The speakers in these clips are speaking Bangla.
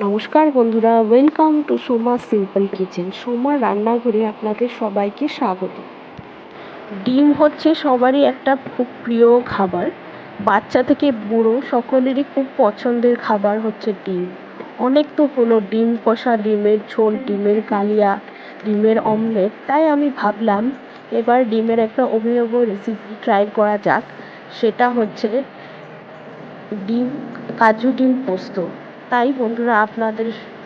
নমস্কার বন্ধুরা, welcome to Soma simple kitchen. সোমার রান্নাঘরে আপনাদের সবাইকে স্বাগত। ডিম হচ্ছে সবারই একটা খুব প্রিয় খাবার। বাচ্চা থেকে বুড়ো সকলেরই খুব পছন্দের খাবার হচ্ছে ডিম। অনেক তো হলো ডিম কষা, ডিমের ঝোল, ডিমের কালিয়া, ডিমের অমলেট। তাই আমি ভাবলাম এবার ডিমের একটা অভিনব রেসিপি ট্রাই করা যাক। সেটা হচ্ছে ডিম কাজু ডিম পোস্ত। তাই বন্ধুরা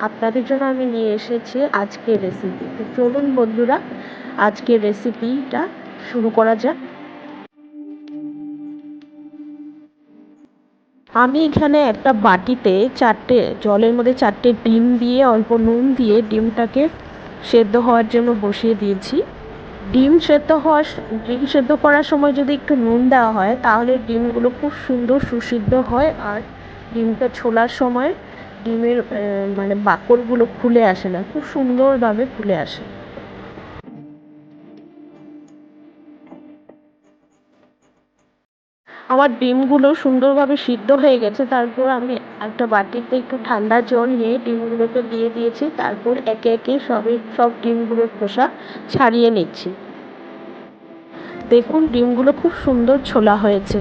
আপনাদের জন্য আমি নিয়ে এসেছি আজকের রেসিপি। তো চলুন বন্ধুরা, আজকের রেসিপিটা শুরু করা যাক। আমি এখানে একটা বাটিতে জলের মধ্যে 4টে ডিম দিয়ে অল্প নুন দিয়ে ডিমটাকে সেদ্ধ হওয়ার জন্য বসিয়ে দিয়েছি। ডিম সেদ্ধ করার সময় যদি একটু নুন দেওয়া হয় তাহলে ডিমগুলো খুব সুন্দর সুসিদ্ধ হয়, আর ডিমটা ছোলার সময় ডিমের বাকলগুলো খুলে আসে না, খুব সুন্দরভাবে খুলে আসে। আমার ডিমগুলো সুন্দরভাবে সিদ্ধ হয়ে গেছে। তারপর আমি একটা বাটিতে একটু ঠান্ডা জল নিয়ে ডিমগুলোকে দিয়ে দিয়েছি। তারপর একে একে সব ডিমগুলোর খোসা ছাড়িয়ে নিচ্ছি। দেখুন ডিমগুলো খুব সুন্দর ছোলা হয়েছে।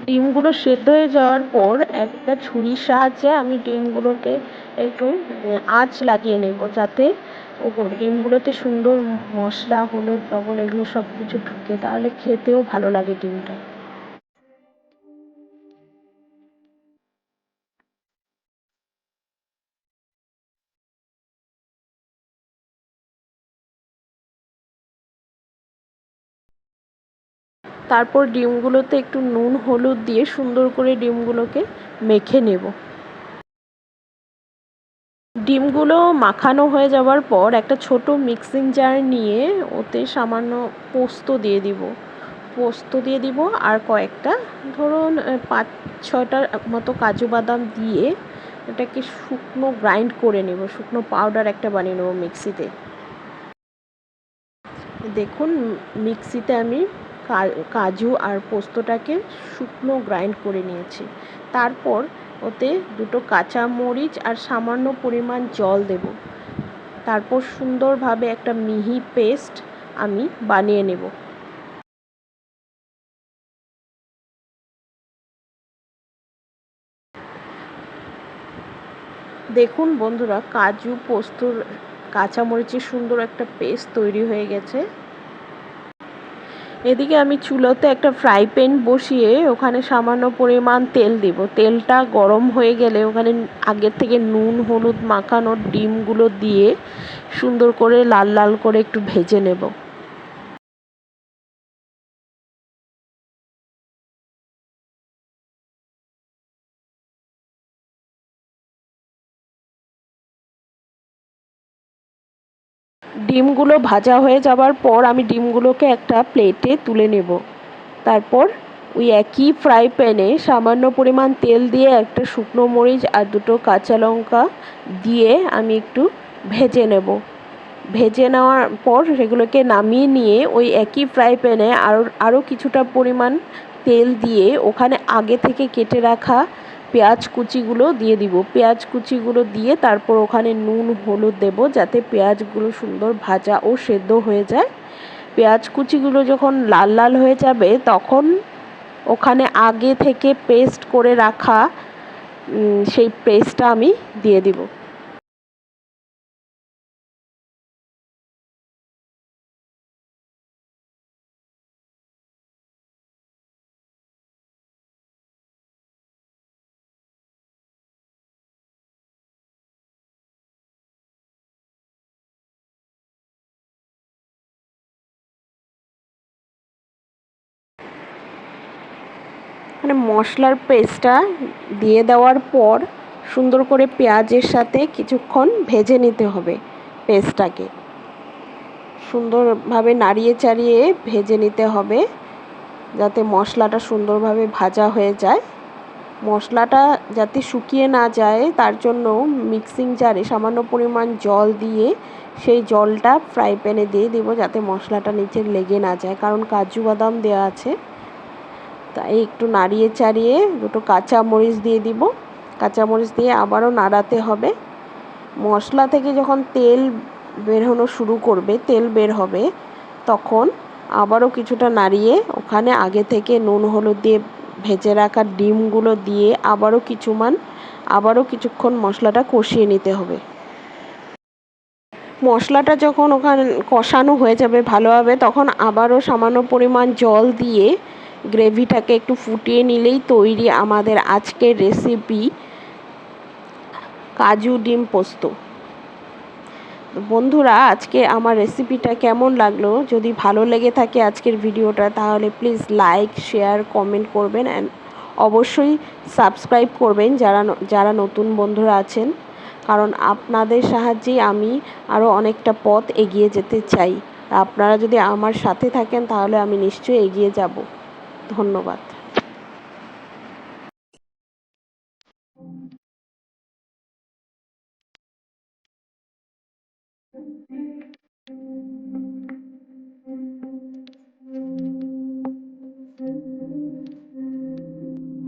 ডিমগুলো সেদ্ধ হয়ে যাওয়ার পর একটা ছুরির সাহায্যে আমি ডিমগুলোকে একটু আঁচ লাগিয়ে নেব, যাতে ডিমগুলোতে সুন্দর মশলা, হলুদ, লবণ এগুলো সব কিছু ঢুকে, তাহলে খেতেও ভালো লাগে ডিমটা। তারপর ডিমগুলোতে একটু নুন হলুদ দিয়ে সুন্দর করে ডিমগুলোকে মেখে নেব। ডিমগুলো মাখানো হয়ে যাওয়ার পর একটা ছোট মিক্সিং জার নিয়ে ওতে সামান্য পোস্ত দিয়ে দিব আর কয়েকটা, ধরুন 5-6টার মতো কাজু বাদাম দিয়ে এটাকে শুকনো গ্রাইন্ড করে নেব, শুকনো পাউডার একটা বানিয়ে নেব মিক্সিতে। দেখুন মিক্সিতে আমি কাজু আর পোস্তটাকে শুকনো গ্রাইন্ড করে নিয়েছি। তারপর ওতে 2টো কাঁচা মরিচ আর সামান্য পরিমাণ জল দেব। তারপর সুন্দরভাবে একটা মিহি পেস্ট আমি বানিয়ে নেব। দেখুন বন্ধুরা, কাজু পোস্তর কাঁচামরিচের সুন্দর একটা পেস্ট তৈরি হয়ে গেছে। এদিকে আমি চুলোতে একটা ফ্রাই প্যান বসিয়ে ওখানে সামান্য পরিমাণ তেল দিব। তেলটা গরম হয়ে গেলে ওখানে আগের থেকে নুন হলুদ মাখানো ডিমগুলো দিয়ে সুন্দর করে লাল লাল করে একটু ভেজে নেব। ডিমগুলো ভাজা হয়ে যাবার পর আমি ডিমগুলোকে একটা প্লেটে তুলে নেব। তারপর ওই একই ফ্রাই প্যানে সামান্য পরিমাণ তেল দিয়ে একটা শুকনো মরিচ আর 2টো কাঁচা লঙ্কা দিয়ে আমি একটু ভেজে নেব। ভেজে নেওয়ার পর সেগুলোকে নামিয়ে নিয়ে ওই একই ফ্রাই প্যানে আরও কিছুটা পরিমাণ তেল দিয়ে ওখানে আগে থেকে কেটে রাখা পেঁয়াজ কুচিগুলো দিয়ে দিব। পেঁয়াজ কুচিগুলো দিয়ে তারপর ওখানে নুন হলুদ দেব, যাতে পেঁয়াজগুলো সুন্দর ভাজা ও সেদ্ধ হয়ে যায়। পেঁয়াজ কুচিগুলো যখন লাল লাল হয়ে যাবে তখন ওখানে আগে থেকে পেস্ট করে রাখা সেই পেস্টটা আমি দিয়ে দিব। মশলার পেস্টটা দিয়ে দেওয়ার পর সুন্দর করে পেঁয়াজের সাথে কিছুক্ষণ ভেজে নিতে হবে। পেস্টটাকে সুন্দরভাবে নাড়িয়ে চাড়িয়ে ভেজে নিতে হবে, যাতে মশলাটা সুন্দরভাবে ভাজা হয়ে যায়। মশলাটা যাতে শুকিয়ে না যায় তার জন্য মিক্সিং জারে সামান্য পরিমাণ জল দিয়ে সেই জলটা ফ্রাই প্যানে দিয়ে দেবো, যাতে মশলাটা নিচে লেগে না যায়, কারণ কাজু বাদাম দেওয়া আছে। তাই একটু নাড়িয়ে চাড়িয়ে দুটো কাঁচামরিচ দিয়ে দিব। কাঁচামরিচ দিয়ে আবারও নাড়াতে হবে। মশলা থেকে যখন তেল বেরোনো শুরু করবে, তেল বের হবে, তখন আবারও কিছুটা নাড়িয়ে ওখানে আগে থেকে নুন হলুদ দিয়ে ভেজে রাখা ডিমগুলো দিয়ে আবারও কিছুক্ষণ মশলাটা কষিয়ে নিতে হবে। মশলাটা যখন ওখানে কষানো হয়ে যাবে ভালোভাবে, তখন আবারও সামান্য পরিমাণ জল দিয়ে গ্রেভিটাকে একটু ফুটিয়ে নিলেই তৈরি আমাদের আজকের রেসিপি কাজু ডিম পোস্ত। বন্ধুরা, আজকে আমার রেসিপিটা কেমন লাগলো? যদি ভালো লেগে থাকে আজকের ভিডিওটা, তাহলে প্লিজ লাইক, শেয়ার, কমেন্ট করবেন অ্যান্ড অবশ্যই সাবস্ক্রাইব করবেন যারা নতুন বন্ধুরা আছেন, কারণ আপনাদের সাহায্যেই আমি আরও অনেকটা পথ এগিয়ে যেতে চাই। আপনারা যদি আমার সাথে থাকেন তাহলে আমি নিশ্চয়ই এগিয়ে যাব। ধন্যবাদ।